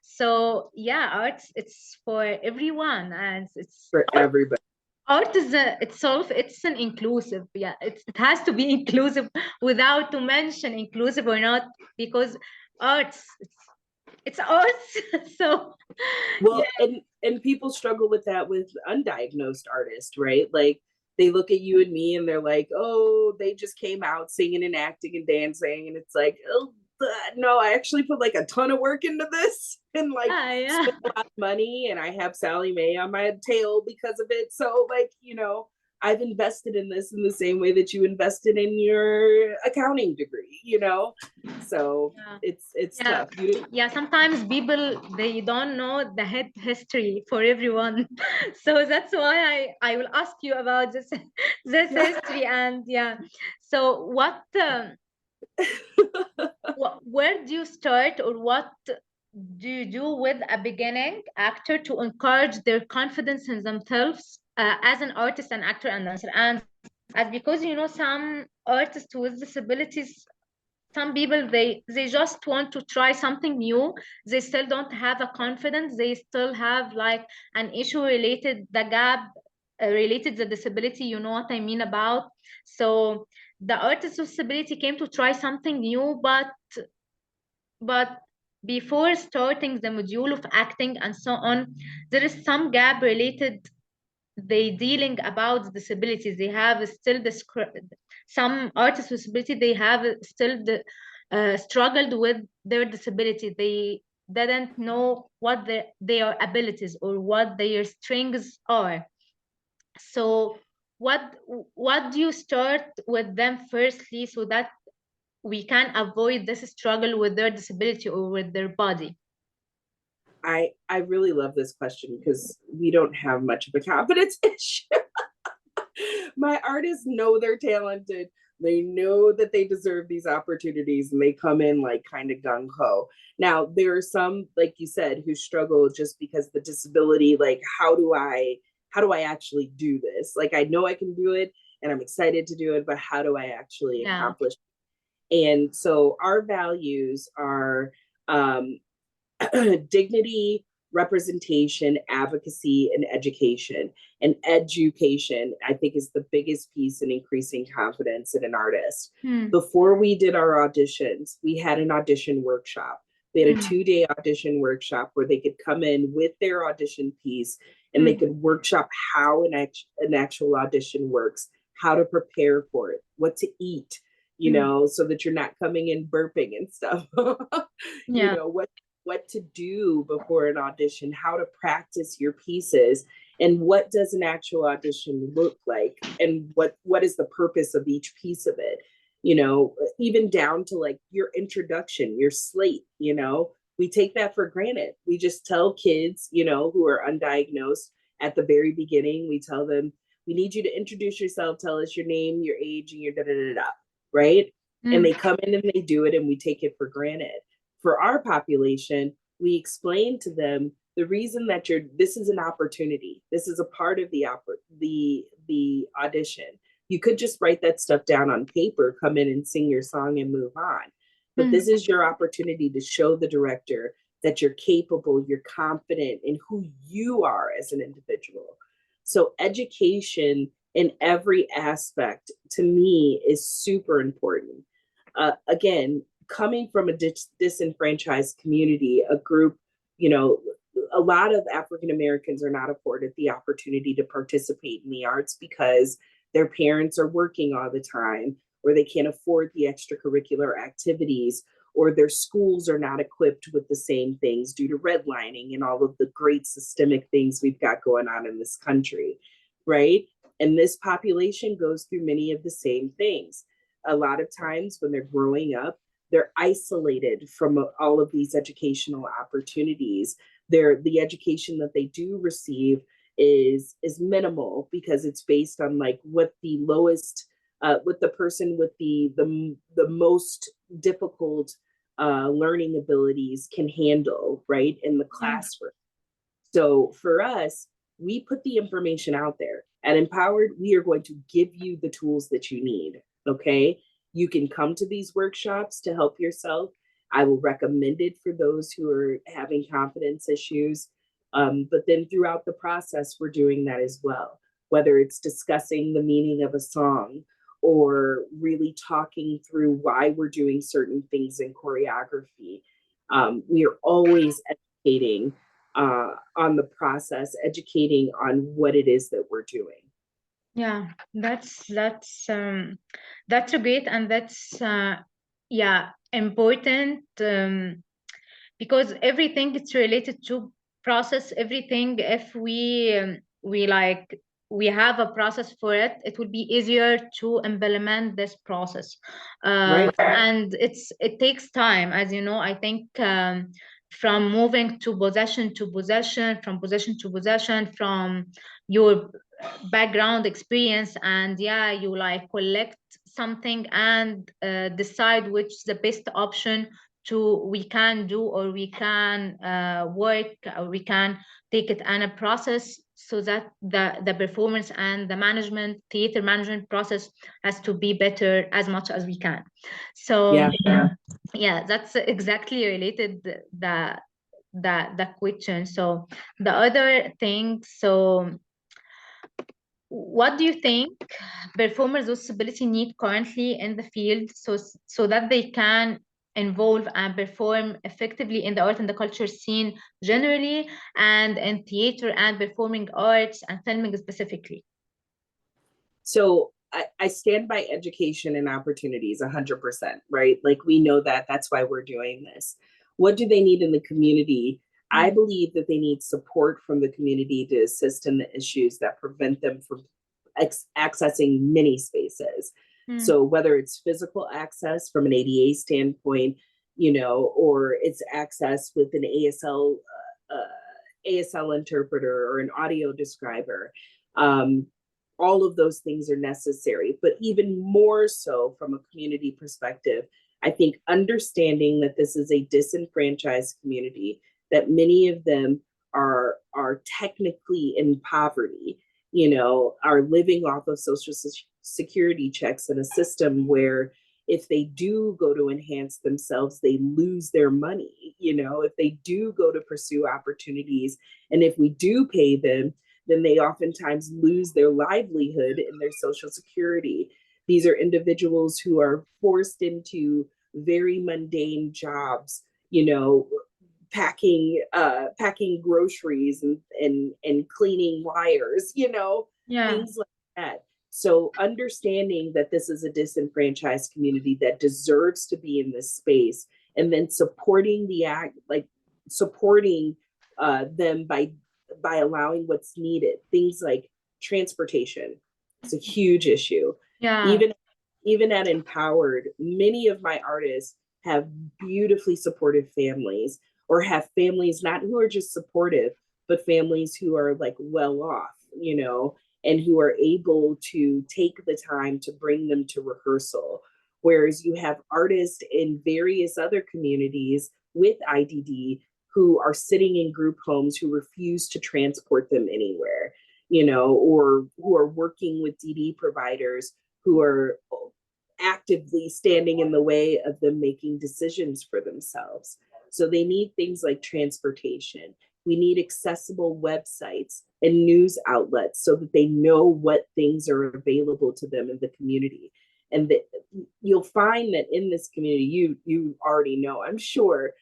So yeah, arts, it's for everyone, and it's For everybody. art is itself, it's an inclusive, yeah, it has to be inclusive without to mention inclusive or not, because arts, it's arts. So yeah, Well, and people struggle with that with undiagnosed artists, right? Like they look at you and me and they're like, "Oh, they just came out singing and acting and dancing," and it's like, "Oh, no, I actually put like a ton of work into this and like yeah, spent a lot of money, and I have Sally Mae on my tail because of it." So, like, you know, I've invested in this in the same way that you invested in your accounting degree, you know. So yeah. it's Yeah, tough. You yeah. Sometimes people, they don't know the head history for everyone, so that's why I will ask you about this this didn't. history. And yeah, so what where do you start, or what do you do with a beginning actor to encourage their confidence in themselves as an artist and actor and dancer? And And because some artists with disabilities, some people they just want to try something new. They still don't have a confidence. They still have like an issue related the gap related the disability. You know what I mean about. So the artist with disability came to try something new, but before starting the module of acting and so on, there is some gap related. They dealing about disabilities. They have still some artists with disability. They have still struggled with their disability. They didn't know what their abilities or what their strengths are. So what what do you start with them firstly so that we can avoid this struggle with their disability or with their body? I really love this question because we don't have much of a confidence issue. My artists know they're talented. They know that they deserve these opportunities and they come in like kind of gung ho. Now, there are some, like you said, who struggle just because the disability, like, how do I actually do this? Like, I know I can do it and I'm excited to do it, but how do I actually Yeah. accomplish it? And so our values are um, dignity, representation, advocacy, and education. And education, I think, is the biggest piece in increasing confidence in an artist. Before we did our auditions, we had an audition workshop. We had a 2-day audition workshop where they could come in with their audition piece and they could workshop how an actual audition works, how to prepare for it, what to eat, so that you're not coming in burping and stuff. Yeah. What to do before an audition, how to practice your pieces, and what does an actual audition look like, and what is the purpose of each piece of it. Even down to like your introduction, your slate. We take that for granted. We just tell kids, who are undiagnosed at the very beginning, we tell them, we need you to introduce yourself, tell us your name, your age, and your da da da da, right? And they come in and they do it, and we take it for granted. For our population, we explain to them the reason that this is an opportunity. This is a part of the audition. You could just write that stuff down on paper, come in and sing your song and move on. But this is your opportunity to show the director that you're capable, you're confident in who you are as an individual. So education in every aspect, to me, is super important. Again, coming from a disenfranchised community, a group, a lot of African Americans are not afforded the opportunity to participate in the arts because their parents are working all the time, or they can't afford the extracurricular activities, or their schools are not equipped with the same things due to redlining and all of the great systemic things we've got going on in this country, right? And this population goes through many of the same things. A lot of times when they're growing up, they're isolated from all of these educational opportunities. The education that they do receive is minimal because it's based on like what the lowest, what the person with the most difficult learning abilities can handle, right, in the classroom. So for us, we put the information out there. At Empowered, we are going to give you the tools that you need. Okay. You can come to these workshops to help yourself. I will recommend it for those who are having confidence issues. But then throughout the process, we're doing that as well, whether it's discussing the meaning of a song or really talking through why we're doing certain things in choreography. We are always educating on the process, educating on what it is that we're doing. Yeah, that's a great, and that's yeah, important, because everything it's related to process. Everything, if we like we have a process for it, it will be easier to implement this process. Right. And it takes time, as you know. I think from moving to possession to possession, from possession to possession, from your background experience, and yeah, you like collect something and decide which is the best option to we can do, or we can work, or we can take it in a process so that the performance and the management, theater management process has to be better as much as we can. So yeah, that's exactly related the question. So the other thing, so what do you think performers with disability need currently in the field, so that they can involve and perform effectively in the art and the culture scene generally, and in theater and performing arts and filming specifically? So I stand by education and opportunities 100%, right? Like we know that, that's why we're doing this. What do they need in the community? I believe that they need support from the community to assist in the issues that prevent them from accessing many spaces. So whether it's physical access from an ADA standpoint, you know, or it's access with an ASL interpreter or an audio describer. All of those things are necessary, but even more so from a community perspective, I think understanding that this is a disenfranchised community, that many of them are technically in poverty, you know, are living off of social security checks in a system where if they do go to enhance themselves, they lose their money, you know, if they do go to pursue opportunities, and if we do pay them, then they oftentimes lose their livelihood and their social security. These are individuals who are forced into very mundane jobs, you know, packing groceries and cleaning wires, you know, Yeah. things like that. So understanding that this is a disenfranchised community that deserves to be in this space, and then supporting the act, like supporting them by allowing what's needed. Things like transportation. It's a huge issue. Yeah. Even at Empowered, many of my artists have beautifully supportive families, or have families not who are just supportive, but families who are like well off, you know, and who are able to take the time to bring them to rehearsal. Whereas you have artists in various other communities with IDD who are sitting in group homes who refuse to transport them anywhere, you know, or who are working with DD providers who are actively standing in the way of them making decisions for themselves. So they need things like transportation. We need accessible websites and news outlets so that they know what things are available to them in the community. And that you'll find that in this community, you already know, I'm sure,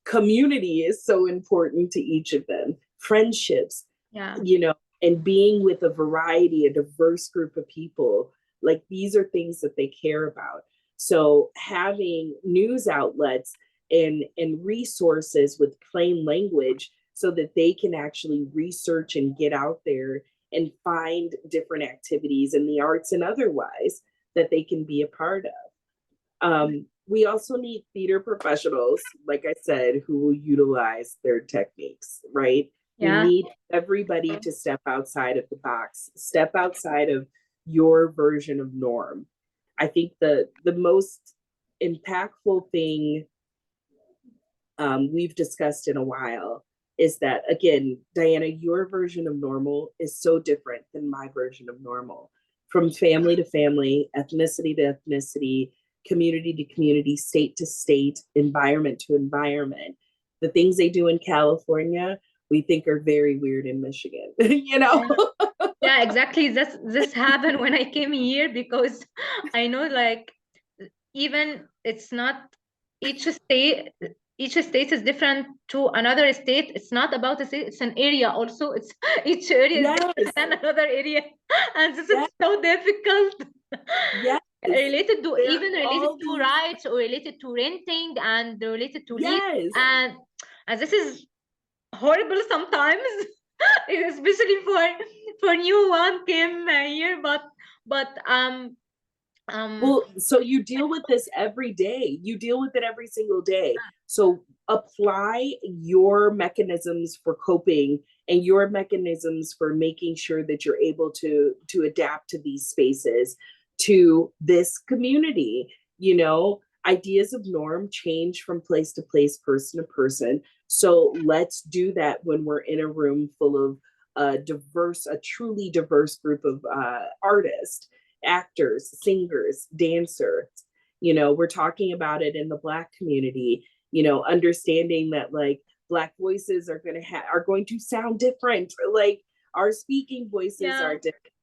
community is so important to each of them. Friendships, Yeah. you know, and being with a variety, a diverse group of people, like these are things that they care about. So having news outlets and resources with plain language so that they can actually research and get out there and find different activities in the arts and otherwise that they can be a part of. We also need theater professionals, like I said, who will utilize their techniques, right? We Yeah. need everybody to step outside of the box, step outside of your version of norm. I think the most impactful thing we've discussed in a while is that, again, Diana, your version of normal is so different than my version of normal. From family to family, ethnicity to ethnicity, community to community, state to state, environment to environment. The things they do in California, we think are very weird in Michigan, you know? Yeah, exactly. This happened when I came here, because I know, like, even it's not each state each state is different to another state. It's not about a state, it's an area also. It's each area is different Yes, than another area. And this is yes, so difficult. yes. Related to, There are even related all to these, rights, or related to renting, and related to leave. yes, And this is horrible sometimes. Especially for new one came here. But well, so you deal with this every day. You deal with it every single day. So apply your mechanisms for coping and your mechanisms for making sure that you're able to adapt to these spaces, to this community. You know, ideas of norm change from place to place, person to person. So let's do that when we're in a room full a truly diverse group of artists, actors, singers, dancers. You know, we're talking about it in the Black community, you know, understanding that like Black voices are going to sound different. Like our speaking voices are different,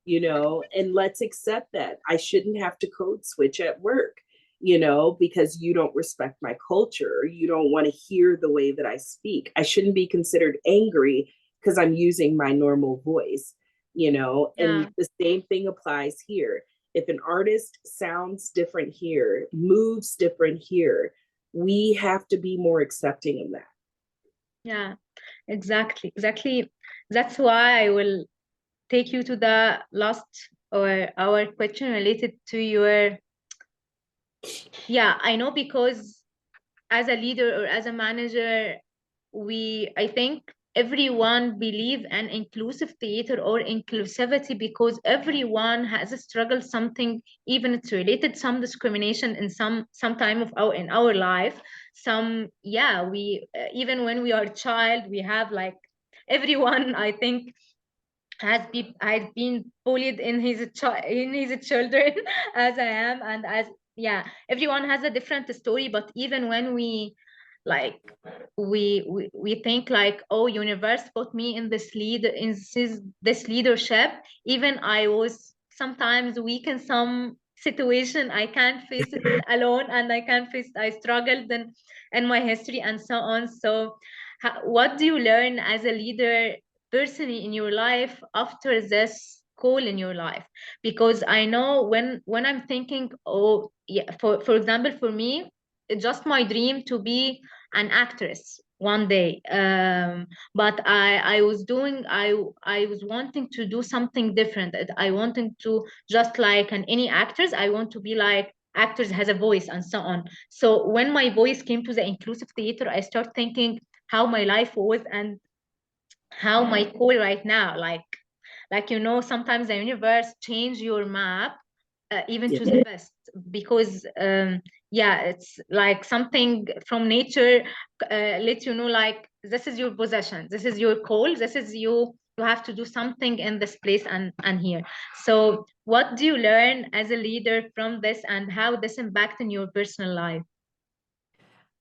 you know, and let's accept that. I shouldn't have to code switch at work, you know, because you don't respect my culture. You don't want to hear the way that I speak. I shouldn't be considered angry because I'm using my normal voice, you know, and the same thing applies here. If an artist sounds different here, moves different here, we have to be more accepting of that. Yeah, exactly. Exactly. That's why I will take you to the last or our question related to your, yeah, I know, because as a leader or as a manager, I think everyone believe in inclusive theater or inclusivity, because everyone has a struggle something, even it's related some discrimination in some time of our in our life. Some, yeah, we even when we are a child, we have like everyone, I think, has been bullied in in his children as I am, and as, yeah, everyone has a different story. But even when we like we think like, oh, universe put me in this leadership, even I was sometimes weak in some situation, I can't face it alone, and I struggled in my history and so on. So what do you learn as a leader personally in your life after this call in your life? Because I know when I'm thinking, oh yeah, for example, for me, it's just my dream to be an actress one day. But I was wanting to do something different. I wanted to, just like an any actors, I want to be like actors has a voice and so on. So when my voice came to the inclusive theater, I start thinking how my life was and how my call right now, like sometimes the universe change your map, even Yeah. to the best, because yeah, it's like something from nature lets you know, like, this is your possession, this is your call, this is you have to do something in this place and here. So what do you learn as a leader from this, and how this impact in your personal life?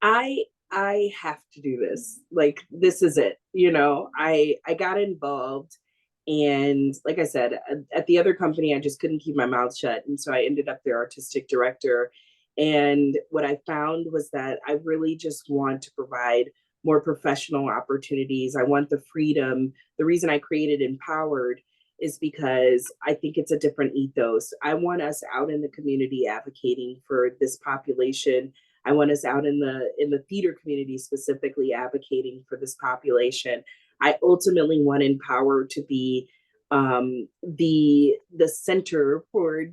I have to do this. Like this is it. You know, I got involved, and like I said, at the other company I just couldn't keep my mouth shut, and so I ended up their artistic director. And what I found was that I really just want to provide more professional opportunities. I want the freedom. The reason I created Empowered is because I think it's a different ethos. I want us out in the community advocating for this population. I want us out in the theater community specifically advocating for this population. I ultimately want Empower to be the center for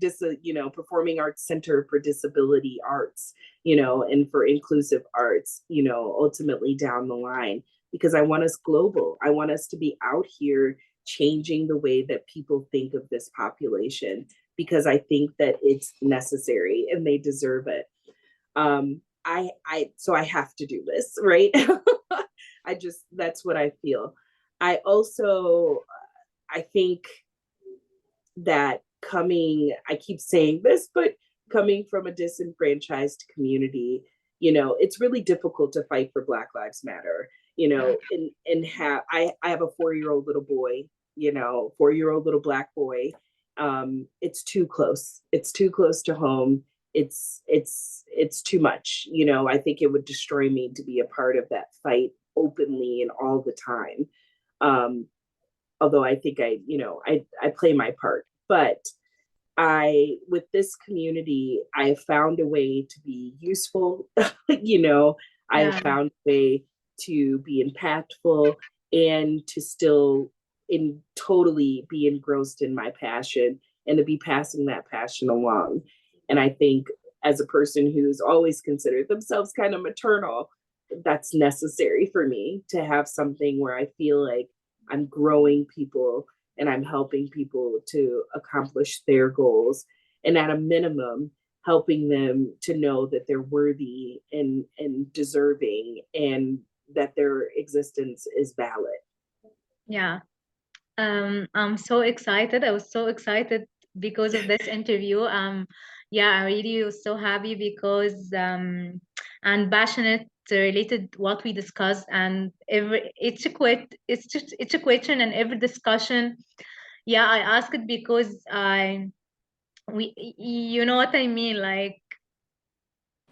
performing arts center for disability arts, you know, and for inclusive arts, you know, ultimately down the line, because I want us global. I want us to be out here changing the way that people think of this population, because I think that it's necessary and they deserve it. So I have to do this, right? That's what I feel. I also, I think that I keep saying this, but coming from a disenfranchised community, you know, it's really difficult to fight for Black Lives Matter, you know, I have a 4-year-old little boy, you know, 4-year-old little Black boy. It's too close. It's too close to home. It's too much. You know, I think it would destroy me to be a part of that fight openly and all the time. Although I think I play my part, but with this community, I have found a way to be useful. You know, I have Yeah, found a way to be impactful and to still totally be engrossed in my passion and to be passing that passion along. And I think as a person who's always considered themselves kind of maternal, that's necessary for me to have something where I feel like I'm growing people and I'm helping people to accomplish their goals. And at a minimum, helping them to know that they're worthy and deserving and that their existence is valid. yeah. I'm so excited. I was so excited because of this interview. Yeah, I really was so happy because and passionate related what we discussed, and every it's a question and every discussion. Yeah, I asked it because you know what I mean, like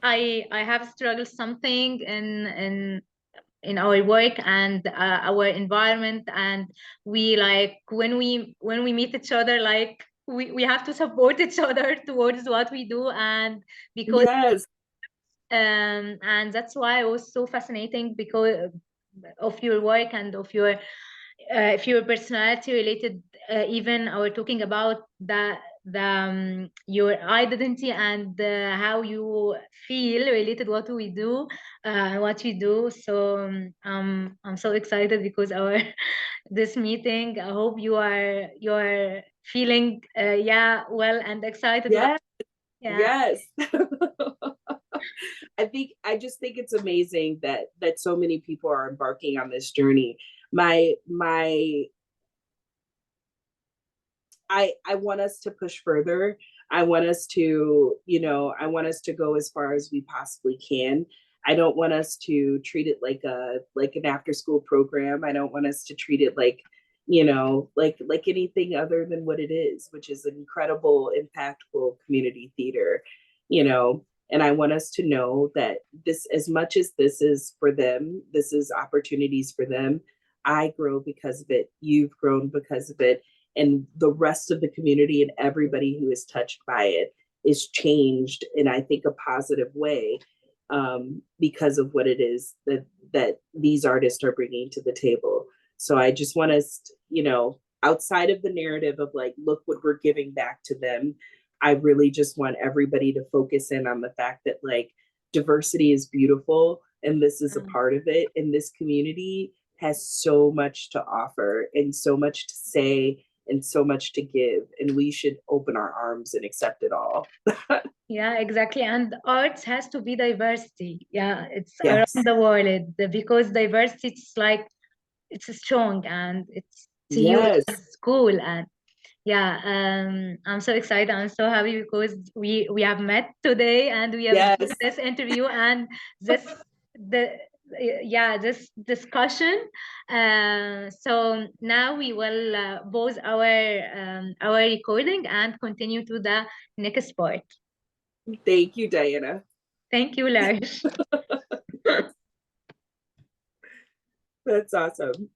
I have struggled something in our work and our environment, and we like when we meet each other, like we have to support each other towards what we do, and because Yes. and that's why it was so fascinating because of your work and of your if your personality related, even I were talking about your identity and how you feel related what we do, what you do. So I'm so excited because our this meeting. I hope you are feeling yeah, well and excited like Yes. yeah. Yes. I just think it's amazing that so many people are embarking on this journey. My I want us to push further. I want us to, I want us to go as far as we possibly can. I don't want us to treat it like an after school program. I don't want us to treat it like, like anything other than what it is, which is an incredible, impactful community theater, and I want us to know that this, as much as this is for them, this is opportunities for them. I grow because of it. You've grown because of it, and the rest of the community and everybody who is touched by it is changed in, I think, a positive way, because of what it is that these artists are bringing to the table. So I just want us, outside of the narrative of like, look what we're giving back to them, I really just want everybody to focus in on the fact that like diversity is beautiful and this is a part of it. And this community has so much to offer and so much to say and so much to give, and we should open our arms and accept it all. Yeah, exactly. And arts has to be diversity. Yeah, it's Yes. around the world because diversity it's like it's strong and it's huge, Yes. it's cool. And yeah, I'm so excited. I'm so happy because we have met today and we have done Yes. this interview and this the yeah, this discussion. So now we will pause our recording and continue to the next part. Thank you, Diana. Thank you, LaRiche. That's awesome.